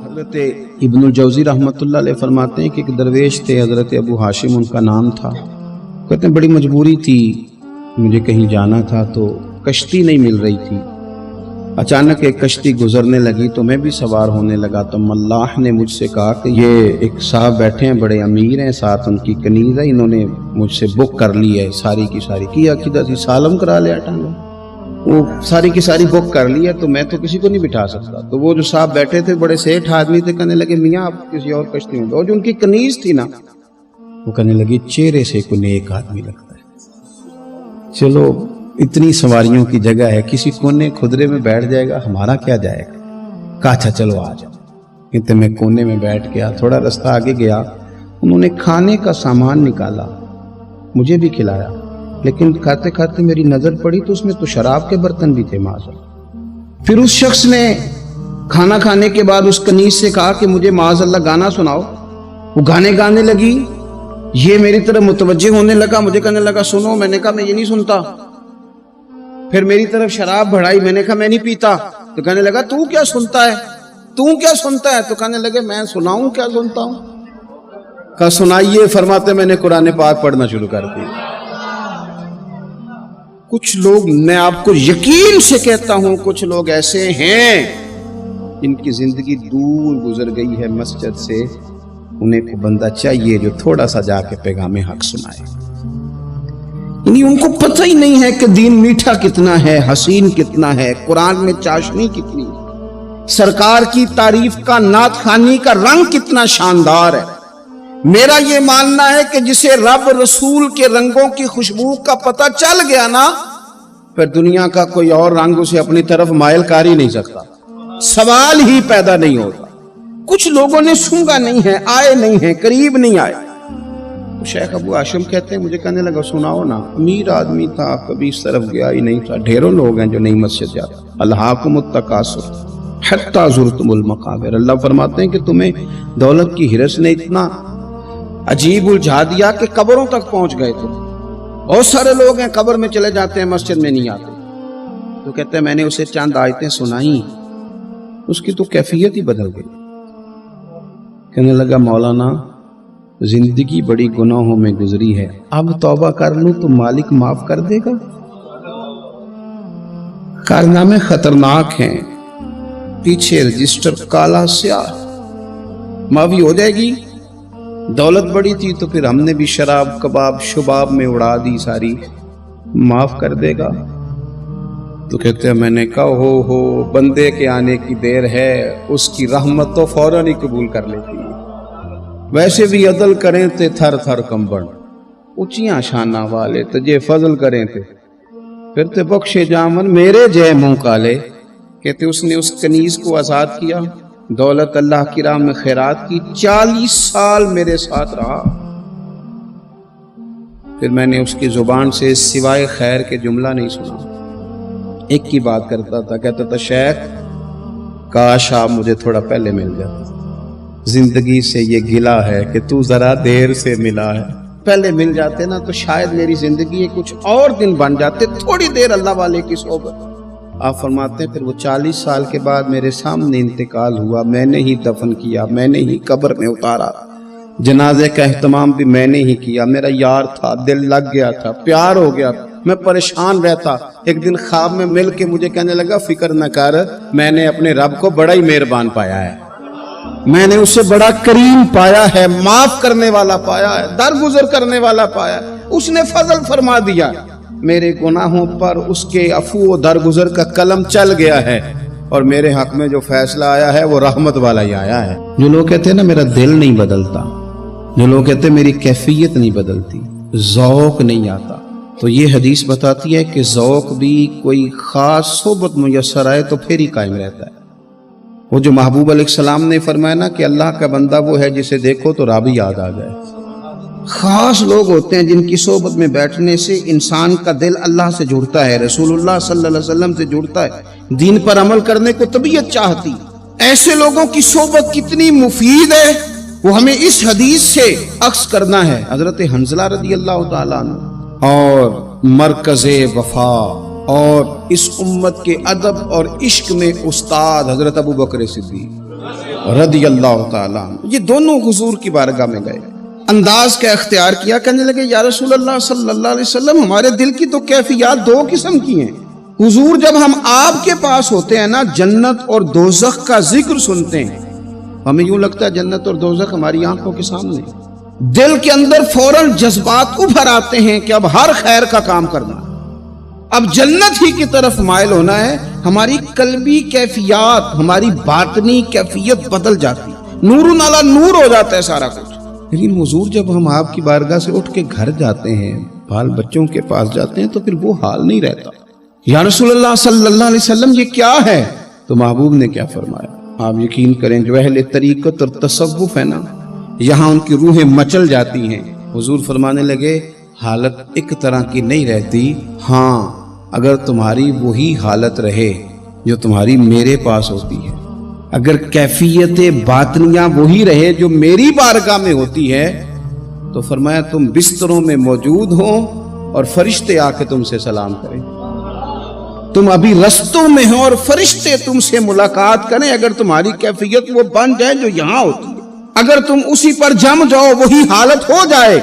حضرت ابن الجوزی رحمۃ اللہ علیہ فرماتے ہیں کہ ایک درویش تھے، حضرت ابو ہاشم ان کا نام تھا۔ کہتے ہیں بڑی مجبوری تھی، مجھے کہیں جانا تھا تو کشتی نہیں مل رہی تھی۔ اچانک ایک کشتی گزرنے لگی تو میں بھی سوار ہونے لگا تو ملاح نے مجھ سے کہا کہ یہ ایک صاحب بیٹھے ہیں، بڑے امیر ہیں، ساتھ ان کی کنیز ہے، انہوں نے مجھ سے بک کر لی ہے، ساری کی ساری کیا کدھر سی سالم کرا لیا ٹانگا، وہ ساری کی ساری بک کر لی ہے، تو میں تو کسی کو نہیں بٹھا سکتا۔ تو وہ جو صاحب بیٹھے تھے بڑے سیٹھ آدمی تھے، کہنے لگے میاں آپ کسی اور کشتی میں، اور جو ان کی کنیز تھی نا وہ کہنے لگی چہرے سے کوئی نیک آدمی لگتا ہے، چلو اتنی سواریوں کی جگہ ہے، کسی کونے خدرے میں بیٹھ جائے گا، ہمارا کیا جائے گا۔ کہا اچھا چلو آ جاؤ۔ کہتے میں کونے میں بیٹھ گیا، تھوڑا رستہ آگے گیا، انہوں نے کھانے کا سامان نکالا، مجھے بھی کھلایا، لیکن کھاتے کھاتے میری نظر پڑی تو اس میں تو شراب کے برتن بھی تھے معاذ۔ پھر اس شخص نے کھانا کھانے کے بعد اس کنیز سے کہا کہ مجھے معاذ اللہ گانا سناؤ۔ وہ گانے گانے لگی، یہ میری طرف متوجہ ہونے لگا، مجھے کہنے لگا سنو، میں نے کہا میں یہ نہیں سنتا۔ پھر میری طرف شراب بڑھائی، میں نے کہا میں نہیں پیتا، تو کہنے لگا تو کیا سنتا ہے، تو کیا سنتا ہے، تو کہنے لگے میں سناؤں کیا سنتا ہوں۔ کہا سنائیے، فرماتے میں نے قرآن پاک پڑھنا شروع کر دیا۔ کچھ لوگ، میں آپ کو یقین سے کہتا ہوں، کچھ لوگ ایسے ہیں جن کی زندگی دور گزر گئی ہے مسجد سے، انہیں کو بندہ چاہیے جو تھوڑا سا جا کے پیغام حق سنائے۔ یعنی ان کو پتہ ہی نہیں ہے کہ دین میٹھا کتنا ہے، حسین کتنا ہے، قرآن میں چاشنی کتنی ہے، سرکار کی تعریف کا، نعت خوانی کا رنگ کتنا شاندار ہے۔ میرا یہ ماننا ہے کہ جسے رب رسول کے رنگوں کی خوشبو کا پتہ چل گیا نا، پھر دنیا کا کوئی اور رنگ اسے اپنی طرف مائل کر ہی نہیں سکتا، سوال ہی پیدا نہیں ہوتا۔ کچھ لوگوں نے سونگا نہیں ہے، آئے نہیں ہیں، قریب نہیں آئے۔ شیخ ابو ہاشم کہتے ہیں مجھے کہنے لگا سناؤ نا، امیر آدمی تھا، کبھی اس طرف گیا ہی نہیں تھا، ڈھیروں لوگ ہیں جو نہیں مسجد جاتے۔ الہاکم التکاثر حتی زرتم المقابر، اللہ فرماتے ہیں کہ تمہیں دولت کی ہرس نے اتنا عجیب الجھا دیا کہ قبروں تک پہنچ گئے تھے۔ بہت سارے لوگ ہیں قبر میں چلے جاتے ہیں، مسجد میں نہیں آتے۔ تو کہتے ہیں میں نے اسے چند آیتیں سنائیں، اس کی تو کیفیت ہی بدل گئی۔ کہنے لگا مولانا زندگی بڑی گناہوں میں گزری ہے، اب توبہ کر لوں تو مالک معاف کر دے گا۔ کارنامے خطرناک ہیں، پیچھے رجسٹر کالا سیاہ، معافی ہو جائے گی۔ دولت بڑی تھی تو پھر ہم نے بھی شراب کباب شباب میں اڑا دی ساری، معاف کر دے گا۔ تو کہتے ہیں میں نے کہا ہو بندے کے آنے کی دیر ہے، اس کی رحمت تو فوراً ہی قبول کر لیتی ہے۔ ویسے بھی عدل کریں تے تھر تھر کمبن، اونچیاں شانہ والے تجھے فضل کریں تے پھر تے بخشے جامن میرے جے منہ کالے۔ کہتے اس نے اس کنیز کو آزاد کیا، دولت اللہ کی راہ میں خیرات کی، 40 سال میرے ساتھ رہا۔ پھر میں نے اس کی زبان سے سوائے خیر کے جملہ نہیں سنا، ایک کی بات کرتا تھا، کہتا تھا شیخ کاش آپ مجھے تھوڑا پہلے مل جاتے، زندگی سے یہ گلہ ہے کہ تو ذرا دیر سے ملا ہے، پہلے مل جاتے نا تو شاید میری زندگی کچھ اور دن بن جاتے، تھوڑی دیر اللہ والے کی صحبت۔ آپ فرماتے ہیں پھر وہ 40 سال کے بعد میرے سامنے انتقال ہوا، میں نے ہی دفن کیا، میں نے ہی قبر میں اتارا، جنازے کا اہتمام بھی میں نے ہی کیا۔ میرا یار تھا، دل لگ گیا تھا، پیار ہو گیا، میں پریشان رہتا۔ ایک دن خواب میں مل کے مجھے کہنے لگا فکر نہ کر، میں نے اپنے رب کو بڑا ہی مہربان پایا ہے، میں نے اسے بڑا کریم پایا ہے، معاف کرنے والا پایا ہے، درگزر کرنے والا پایا ہے، اس نے فضل فرما دیا، میرے گناہوں پر اس کے عفو و درگزر کا قلم چل گیا ہے، اور میرے حق میں جو فیصلہ آیا ہے وہ رحمت والا ہی آیا ہے۔ جو لوگ کہتے ہیں نا میرا دل نہیں بدلتا، جو لوگ کہتے ہیں میری کیفیت نہیں بدلتی، ذوق نہیں آتا، تو یہ حدیث بتاتی ہے کہ ذوق بھی کوئی خاص صحبت میسر آئے تو پھر ہی قائم رہتا ہے۔ وہ جو محبوب علیہ السلام نے فرمایا نا کہ اللہ کا بندہ وہ ہے جسے دیکھو تو رب یاد آ جائے۔ خاص لوگ ہوتے ہیں جن کی صحبت میں بیٹھنے سے انسان کا دل اللہ سے جڑتا ہے، رسول اللہ صلی اللہ علیہ وسلم سے جڑتا ہے، دین پر عمل کرنے کو طبیعت چاہتی۔ ایسے لوگوں کی صحبت کتنی مفید ہے وہ ہمیں اس حدیث سے عکس کرنا ہے۔ حضرت حنظلہ رضی اللہ تعالیٰ عنہ اور مرکز وفا اور اس امت کے ادب اور عشق میں استاد حضرت ابو بکر صدیق رضی اللہ تعالیٰ عنہ، یہ دونوں حضور کی بارگاہ میں گئے، انداز کا اختیار کیا، کہنے لگے یا رسول اللہ صلی اللہ علیہ وسلم، ہمارے دل کی تو کیفیات دو قسم کی ہیں حضور، جب ہم آپ کے پاس ہوتے ہیں نا، جنت اور دوزخ کا ذکر سنتے ہیں، ہمیں یوں لگتا ہے جنت اور دوزخ ہماری آنکھوں کے سامنے، دل کے اندر فوراً جذبات ابھر آتے ہیں کہ اب ہر خیر کا کام کرنا، اب جنت ہی کی طرف مائل ہونا ہے، ہماری قلبی کیفیات، ہماری باطنی کیفیت بدل جاتی، نور علی نور ہو جاتا ہے سارا کچھ۔ لیکن حضور جب ہم آپ کی بارگاہ سے اٹھ کے گھر جاتے ہیں، بال بچوں کے پاس جاتے ہیں، تو پھر وہ حال نہیں رہتا۔ یا رسول اللہ صلی اللہ علیہ وسلم یہ کیا ہے؟ تو محبوب نے کیا فرمایا؟ آپ یقین کریں جو اہل طریقت اور تصوف ہے نا، یہاں ان کی روحیں مچل جاتی ہیں۔ حضور فرمانے لگے حالت ایک طرح کی نہیں رہتی، ہاں اگر تمہاری وہی حالت رہے جو تمہاری میرے پاس ہوتی ہے، اگر کیفیت باطنیہ وہی رہے جو میری بارگاہ میں ہوتی ہے، تو فرمایا تم بستروں میں موجود ہو اور فرشتے آ کے تم سے سلام کریں، تم ابھی رستوں میں ہو اور فرشتے تم سے ملاقات کریں، اگر تمہاری کیفیت وہ بن جائے جو یہاں ہوتی ہے، اگر تم اسی پر جم جاؤ، وہی حالت ہو جائے،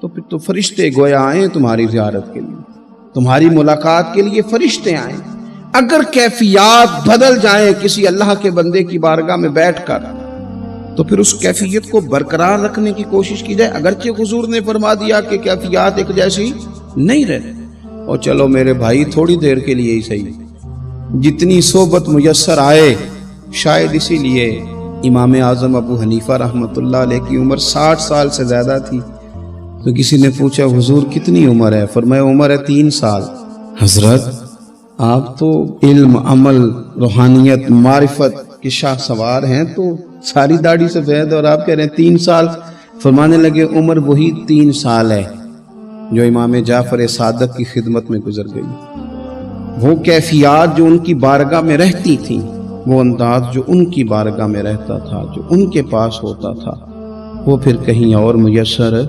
تو پھر تو فرشتے گویا آئیں تمہاری زیارت کے لیے، تمہاری ملاقات کے لیے فرشتے آئیں۔ اگر کیفیات بدل جائیں کسی اللہ کے بندے کی بارگاہ میں بیٹھ کر، تو پھر اس کیفیت کو برقرار رکھنے کی کوشش کی جائے، اگرچہ حضور نے فرما دیا کہ کیفیات ایک جیسی نہیں رہتی، اور چلو میرے بھائی تھوڑی دیر کے لیے ہی صحیح، جتنی صحبت میسر آئے، شاید اسی لیے امام اعظم ابو حنیفہ رحمۃ اللہ علیہ کی عمر 60 سال سے زیادہ تھی، تو کسی نے پوچھا حضور کتنی عمر ہے؟ فرمایا عمر ہے 3 سال۔ حضرت آپ تو علم، عمل، روحانیت، معرفت کے شاہ سوار ہیں، تو ساری داڑھی سفید اور آپ کہہ رہے ہیں 3 سال۔ فرمانے لگے عمر وہی 3 سال ہے جو امام جعفر صادق کی خدمت میں گزر گئی، وہ کیفیات جو ان کی بارگاہ میں رہتی تھیں، وہ انداز جو ان کی بارگاہ میں رہتا تھا، جو ان کے پاس ہوتا تھا، وہ پھر کہیں اور میسر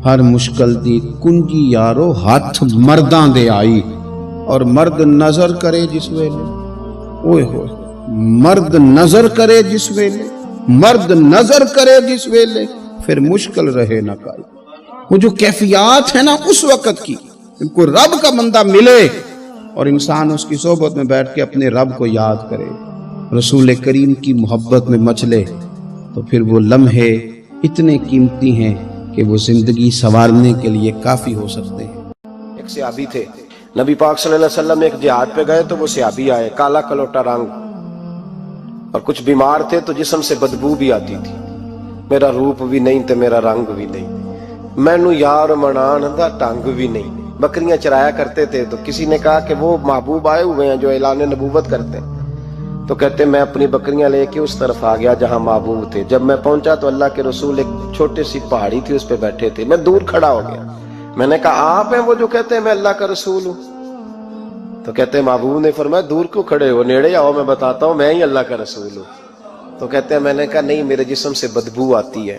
ہر مشکل دی کنجی یارو ہاتھ مرداں دے آئی، اور مرد نظر کرے جس ویلے، اوئے ہوئے مرد نظر کرے جس ویلے، مرد نظر کرے جس ویلے، پھر مشکل رہے نہ کائی۔ وہ جو کیفیات ہے نا اس وقت کی، کوئی رب کا بندہ ملے اور انسان اس کی صحبت میں بیٹھ کے اپنے رب کو یاد کرے، رسول کریم کی محبت میں مچلے، تو پھر وہ لمحے اتنے قیمتی ہیں کہ وہ زندگی سنوارنے کے لیے کافی ہو سکتے ہیں۔ ایک صحابی تھے، نبی پاک صلی اللہ علیہ وسلم ایک جہاد پہ گئے تو وہ صحابی آئے، کالا کلوٹا رنگ، اور کچھ بیمار تھے تو جسم سے بدبو بھی آتی تھی، میرا روپ بھی نہیں تے میرا رنگ بھی نہیں، مینو یار منان دا ٹنگ بھی نہیں۔ بکریاں چرایا کرتے تھے، تو کسی نے کہا کہ وہ محبوب آئے ہوئے ہیں جو اعلان نبوت کرتے ہیں، تو کہتے میں اپنی بکریاں لے کے اس طرف آ گیا جہاں محبوب تھے۔ جب میں پہنچا تو اللہ کے رسول ایک چھوٹی سی پہاڑی تھی اس پہ بیٹھے تھے، میں دور کھڑا ہو گیا، میں نے کہا آپ ہیں وہ جو کہتے ہیں میں اللہ کا رسول ہوں؟ تو کہتے ہیں محبوب نے فرمایا دور کیوں کھڑے ہو، نیڑے آؤ میں بتاتا ہوں میں ہی اللہ کا رسول ہوں۔ تو کہتے ہیں میں نے کہا نہیں، میرے جسم سے بدبو آتی ہے،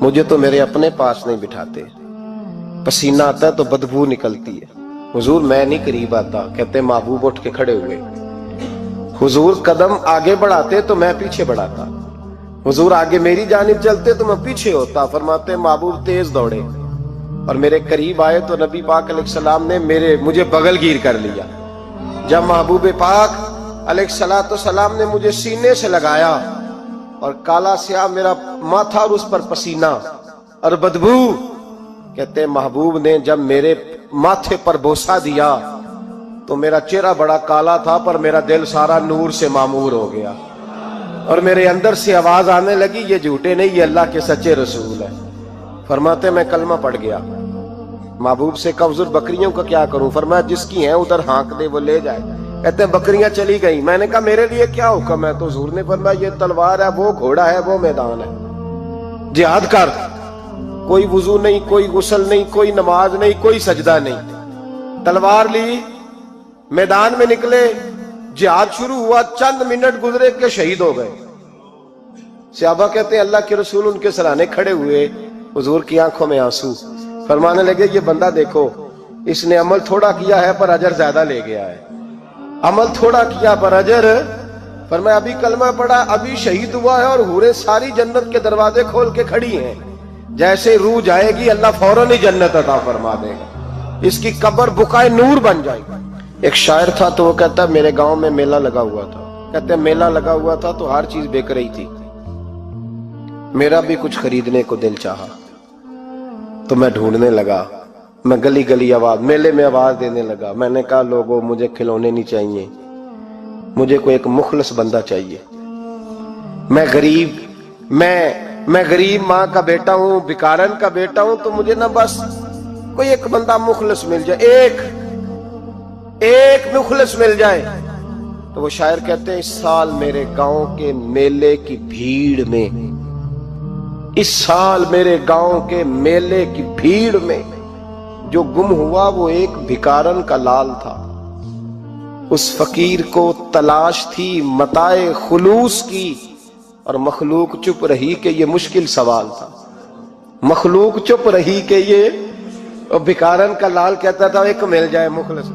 مجھے تو میرے اپنے پاس نہیں بٹھاتے، پسینہ آتا ہے تو بدبو نکلتی ہے، حضور میں نہیں قریب آتا۔ کہتے ہیں محبوب اٹھ کے کھڑے ہوئے، حضور قدم آگے بڑھاتے تو میں پیچھے بڑھاتا، حضور آگے میری جانب چلتے تو میں پیچھے ہوتا۔ فرماتے محبوب تیز دوڑے اور میرے قریب آئے تو نبی پاک علیہ السلام نے مجھے بغل گیر کر لیا۔ جب محبوب پاک علیہ السلام نے مجھے سینے سے لگایا اور کالا سیاہ میرا ماتھا اور اس پر پسینہ اور بدبو، کہتے محبوب نے جب میرے ماتھے پر بوسہ دیا تو میرا چہرہ بڑا کالا تھا پر میرا دل سارا نور سے معمور ہو گیا، اور میرے اندر سے آواز آنے لگی یہ جھوٹے نہیں، یہ اللہ کے سچے رسول ہے۔ فرماتے میں کلمہ پڑھ گیا۔ محبوب سے کہا حضور بکریوں کا کیا کروں؟ فرمایا جس کی ہیں ادھر ہانک دے وہ لے جائے۔ کہتے ہیں بکریاں چلی گئیں، میں نے کہا میرے لیے کیا حکم ہے؟ تو حضور نے فرمایا یہ تلوار ہے، وہ گھوڑا ہے، وہ میدان ہے، جہاد کر۔ کوئی وضو نہیں، کوئی غسل نہیں، کوئی نماز نہیں، کوئی سجدہ نہیں، تلوار لی، میدان میں نکلے، جہاد شروع ہوا، چند منٹ گزرے کہ شہید ہو گئے۔ صحابہ کہتے ہیں اللہ کے رسول ان کے سرانے کھڑے ہوئے، حضور کی آنکھوں میں آنسو، فرمانے لگے یہ بندہ دیکھو، اس نے عمل تھوڑا کیا ہے پر اجر زیادہ لے گیا ہے، عمل تھوڑا کیا پر اجر فرمایا ابھی کلمہ پڑھا، ابھی شہید ہوا ہے اور حوریں ساری جنت کے دروازے کھول کے کھڑی ہیں، جیسے روح جائے گی اللہ فوراً ہی جنت عطا فرما دے گا، اس کی قبر بقائے نور بن جائے گی۔ ایک شاعر تھا تو وہ کہتا ہے میرے گاؤں میں میلہ لگا ہوا تھا، کہتے ہیں میلہ لگا ہوا تھا تو ہر چیز بک رہی تھی، میرا بھی کچھ خریدنے کو دل چاہا تو میں ڈھونڈنے لگا، میں گلی گلی آواز میلے میں آواز دینے لگا، میں نے کہا لوگوں مجھے کھلونے نہیں چاہیے، مجھے کوئی ایک مخلص بندہ چاہیے، میں غریب ماں کا بیٹا ہوں، بھکارن کا بیٹا ہوں، تو مجھے نہ بس کوئی ایک بندہ مخلص مل جائے، ایک مخلص مل جائے۔ تو وہ شاعر کہتے ہیں اس سال میرے گاؤں کے میلے کی بھیڑ میں، اس سال میرے گاؤں کے میلے کی بھیڑ میں جو گم ہوا وہ ایک بھکارن کا لال تھا، اس فقیر کو تلاش تھی متاع خلوص کی، اور مخلوق چپ رہی کہ یہ مشکل سوال تھا، مخلوق چپ رہی کہ یہ، اور بھکارن کا لال کہتا تھا ایک مل جائے مخلص۔